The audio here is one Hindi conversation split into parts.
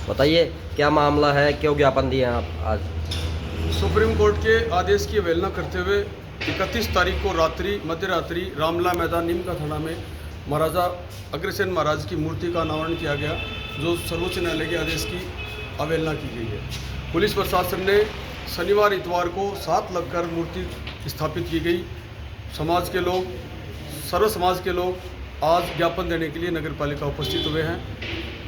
बताइए क्या मामला है, क्यों ज्ञापन दिए आप आज? सुप्रीम कोर्ट के आदेश की अवहेलना करते हुए 31 तारीख को मध्य रात्रि रामला मैदान नीम का थाना में महाराजा अग्रसेन महाराज की मूर्ति का अनावरण किया गया, जो सर्वोच्च न्यायालय के आदेश की अवहेलना की गई है। पुलिस प्रशासन ने शनिवार इतवार को 7 लगकर मूर्ति स्थापित की गई। समाज के लोग, सर्व समाज के लोग आज ज्ञापन देने के लिए नगर पालिका उपस्थित हुए हैं।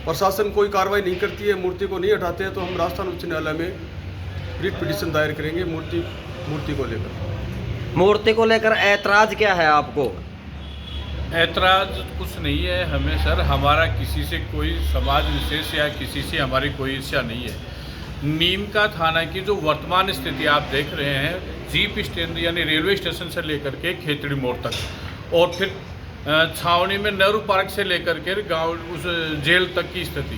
प्रशासन कोई कार्रवाई नहीं करती है, मूर्ति को नहीं हटाते हैं, तो हम राजस्थान उच्च न्यायालय में रिट पिटीशन दायर करेंगे मूर्ति को लेकर। मूर्ति को लेकर ऐतराज क्या है आपको? ऐतराज कुछ नहीं है हमें सर, हमारा किसी से कोई समाज विशेष या किसी से हमारी कोई ईर्ष्या नहीं है। नीम का थाना की जो वर्तमान स्थिति आप देख रहे हैं, जीप स्टैंड यानी रेलवे स्टेशन से लेकर के खेतड़ी मोड़ तक, और फिर छावनी में नेहरू पार्क से लेकर के गांव उस जेल तक की स्थिति,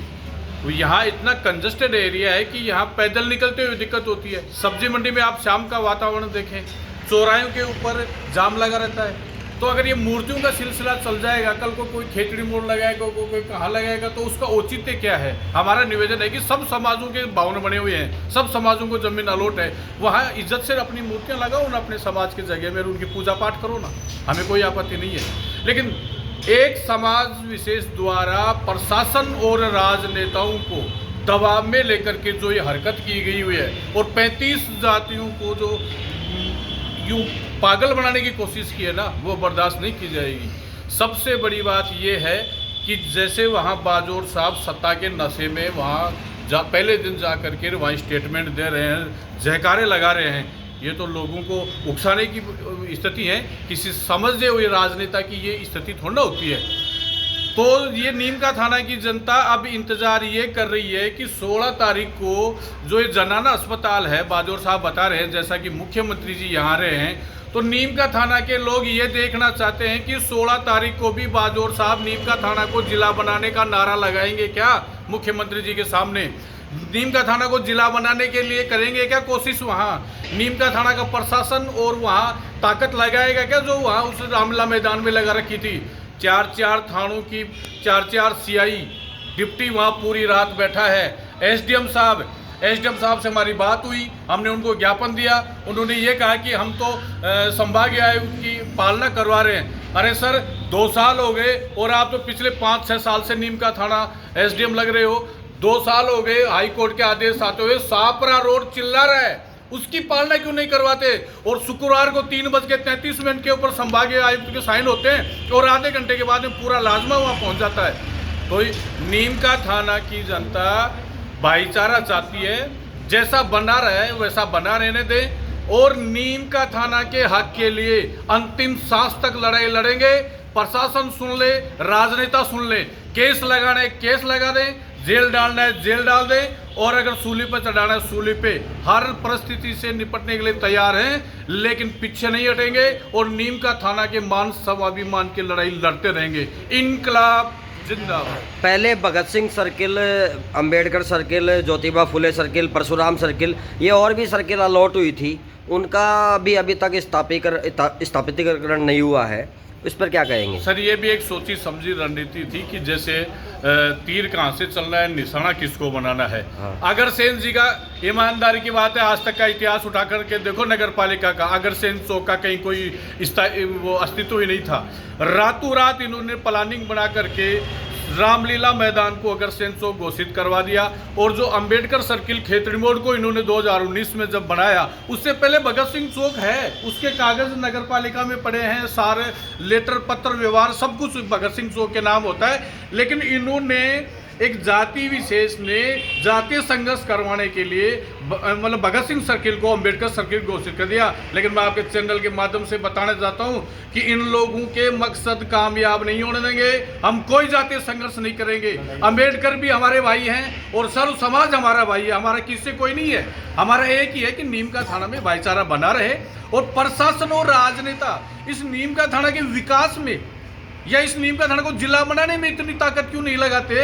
यहाँ इतना कंजस्टेड एरिया है कि यहाँ पैदल निकलते हुए दिक्कत होती है। सब्जी मंडी में आप शाम का वातावरण देखें, चौराहों के ऊपर जाम लगा रहता है। तो अगर ये मूर्तियों का सिलसिला चल जाएगा, कल को कोई खेतड़ी मोड़ लगाएगा, कोई कहाँ लगाएगा, तो उसका औचित्य क्या है? हमारा निवेदन है कि सब समाजों के भवन बने हुए हैं, सब समाजों को जमीन अलॉट है, वहाँ इज्जत से अपनी मूर्तियाँ लगाओ ना, अपने समाज की जगह में उनकी पूजा पाठ करो ना, हमें कोई आपत्ति नहीं है। लेकिन एक समाज विशेष द्वारा प्रशासन और राजनेताओं को दबाव में लेकर के जो ये हरकत की गई हुई है, और 35 जातियों को जो यूँ पागल बनाने की कोशिश की है ना, वो बर्दाश्त नहीं की जाएगी। सबसे बड़ी बात ये है कि जैसे वहाँ बाजोर साहब सत्ता के नशे में वहाँ पहले दिन जा कर के वहाँ स्टेटमेंट दे रहे हैं, जयकारे लगा रहे हैं, ये तो लोगों को उकसाने की स्थिति है। किसी समझे हुए राजनेता की ये स्थिति थोड़ा होती है। तो ये नीम का थाना की जनता अब इंतज़ार ये कर रही है कि 16 तारीख को जो ये जनाना अस्पताल है, बाजोर साहब बता रहे हैं, जैसा कि मुख्यमंत्री जी यहाँ रहे हैं, तो नीम का थाना के लोग ये देखना चाहते हैं कि 16 तारीख को भी बाजोर साहब नीम का थाना को जिला बनाने का नारा लगाएंगे क्या मुख्यमंत्री जी के सामने? नीम का थाना को जिला बनाने के लिए करेंगे क्या कोशिश? वहाँ नीम का थाना का प्रशासन और वहाँ ताकत लगाएगा क्या जो वहाँ उस रामला मैदान में लगा रखी थी? 4 थानों की 4 CI डिप्टी वहाँ पूरी रात बैठा है। एसडीएम साहब से हमारी बात हुई, हमने उनको ज्ञापन दिया, उन्होंने ये कहा कि हम तो संभागीय आयुक्त की पालना करवा रहे हैं। अरे सर, 2 साल हो गए और आप तो पिछले 5-6 साल से नीम का थाना एसडीएम लग रहे हो। 2 साल हो गए हाई कोर्ट के आदेश आते हुए, सापरा रोड चिल्ला रहा है, उसकी पालना क्यों नहीं करवाते? और शुक्रवार को 3:33 के ऊपर संभागीय आयुक्त के साइन होते हैं और आधे घंटे के बाद में पूरा लाजमा वहाँ पहुँच जाता है। तो नीम का थाना की जनता भाईचारा चाहती है, जैसा बना रहे वैसा बना रहने दें, और नीम का थाना के हक के लिए अंतिम सांस तक लड़ाई लड़ेंगे। प्रशासन सुन ले, राजनेता सुन ले, केस लगाना है केस लगा दें, जेल डालना है जेल डाल दें, और अगर सूली पर चढ़ाना है सूली पे, हर परिस्थिति से निपटने के लिए तैयार हैं, लेकिन पीछे नहीं हटेंगे और नीम का थाना के मान स्वाभिमान की लड़ाई लड़ते रहेंगे। इनकलाब जिंदाबाद। पहले Bhagat Singh circle, Ambedkar circle, Jyotiba Phule circle, Parshuram circle, ये और भी सर्किल अलॉट हुई थी, उनका भी अभी तक स्थापितीकरण नहीं हुआ है, इस पर क्या कहेंगे? सर, ये भी एक सोची समझी रणनीति थी कि जैसे तीर कहाँ से चलना है, निशाना किसको बनाना है। हाँ। अग्रसेन जी का ईमानदारी की बात है, आज तक का इतिहास उठा करके देखो नगर पालिका का, अग्रसेन चौक का कहीं कोई वो अस्तित्व ही नहीं था। रातों रात इन्होंने प्लानिंग बना करके रामलीला मैदान को अग्रसेन चौक घोषित करवा दिया, और जो अंबेडकर सर्किल खेतड़ी मोड़ को इन्होंने 2019 में जब बनाया, उससे पहले भगत सिंह चौक है, उसके कागज नगर पालिका में पड़े हैं, सारे लेटर पत्र व्यवहार सब कुछ भगत सिंह चौक के नाम होता है। लेकिन इन्होंने एक जाति विशेष ने जातीय संघर्ष करवाने के लिए मतलब भगत सिंह सर्किल को अंबेडकर सर्किल घोषित कर दिया। लेकिन मैं आपके चैनल के माध्यम से बताना चाहता हूं कि इन लोगों के मकसद कामयाब नहीं होने देंगे। हम कोई जातीय संघर्ष नहीं करेंगे। अंबेडकर भी हमारे भाई हैं और सर्व समाज हमारा भाई है, हमारा किससे कोई नहीं है। हमारा एक ही है कि नीम का थाना में भाईचारा बना रहे, और प्रशासन और राजनेता इस नीम का थाना के विकास में या इस नीम का थाना को जिला बनाने में इतनी ताकत क्यों नहीं लगाते?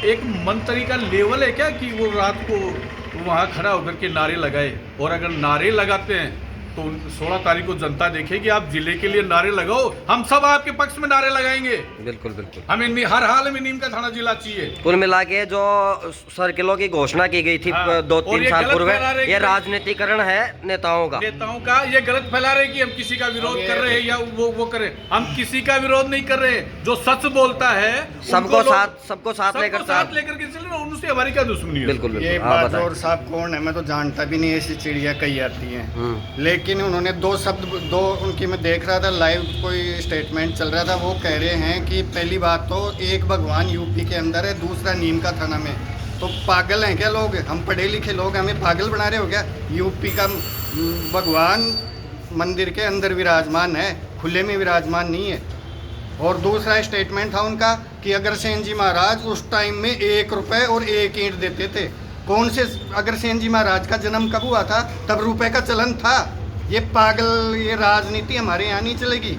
एक मंत्री का लेवल है क्या कि वो रात को वहाँ खड़ा होकर के नारे लगाए? और अगर नारे लगाते हैं तो 16 तारीख को जनता देखेगी। आप जिले के लिए नारे लगाओ, हम सब आपके पक्ष में नारे लगाएंगे। बिल्कुल बिल्कुल, हमें हर हाल में नीम का थाना जिला चाहिए। कुल मिला के जो सर्किलों की घोषणा की गई थी हाँ, 2-3 ये साल गलत पूर्व, फैला रहे ये कि- राजनीतिकरण है नेताओं का। ये गलत फैला रहे कि हम किसी का विरोध कर रहे हैं या वो करें। हम किसी का विरोध नहीं कर रहे। जो सच बोलता है सबको साथ लेकर के चले ना, उनसे हमारी क्या दुश्मनी है। बिल्कुल ये बिल्कुल, हाँ बताएं। बाजोर साहब कौन है, मैं तो जानता भी नहीं, ऐसी चिड़िया कही आती हैं। लेकिन उन्होंने दो उनकी मैं देख रहा था लाइव, कोई स्टेटमेंट चल रहा था, वो कह रहे हैं कि पहली बात तो एक भगवान यूपी के अंदर है, दूसरा नीम का थाना में। तो पागल हैं क्या लोग? हम पढ़े लिखे लोग, हमें पागल बना रहे हो क्या? यूपी का भगवान मंदिर के अंदर विराजमान है, खुले में विराजमान नहीं है। और दूसरा स्टेटमेंट था उनका कि अग्रसेन जी महाराज उस टाइम में 1 रुपए और 1 ईंट देते थे। कौन से अग्रसेन जी महाराज का जन्म कब हुआ था? तब रुपए का चलन था। ये पागल, ये राजनीति हमारे यहाँ नहीं चलेगी।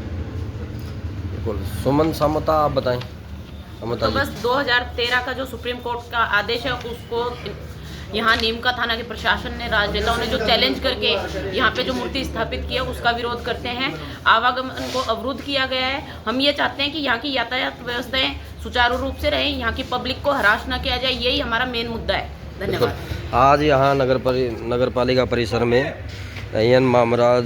बिल्कुल। सुमन समता आप बताएं। तो बस 2013 का जो सुप्रीम कोर्ट का आदेश है उसको यहाँ नीम का थाना के प्रशासन ने, राजनेताओं ने जो चैलेंज करके यहाँ पे जो मूर्ति स्थापित किया उसका विरोध करते हैं। आवागमन को अवरुद्ध किया गया है। हम ये चाहते हैं कि यहाँ की यातायात व्यवस्थाएं सुचारू रूप से रहें, यहाँ की पब्लिक को हरास न किया जाए, यही हमारा मेन मुद्दा है। धन्यवाद। आज यहाँ नगर पालिका परिसर में एन मामराज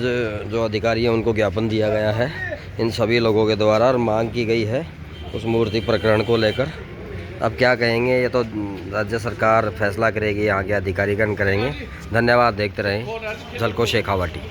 जो अधिकारी हैं उनको ज्ञापन दिया गया है इन सभी लोगों के द्वारा, और मांग की गई है उस मूर्ति प्रकरण को लेकर। अब क्या कहेंगे ये तो राज्य सरकार फैसला करेगी, यहाँ के अधिकारीगण करेंगे। धन्यवाद। देखते रहें झलको शेखावाटी।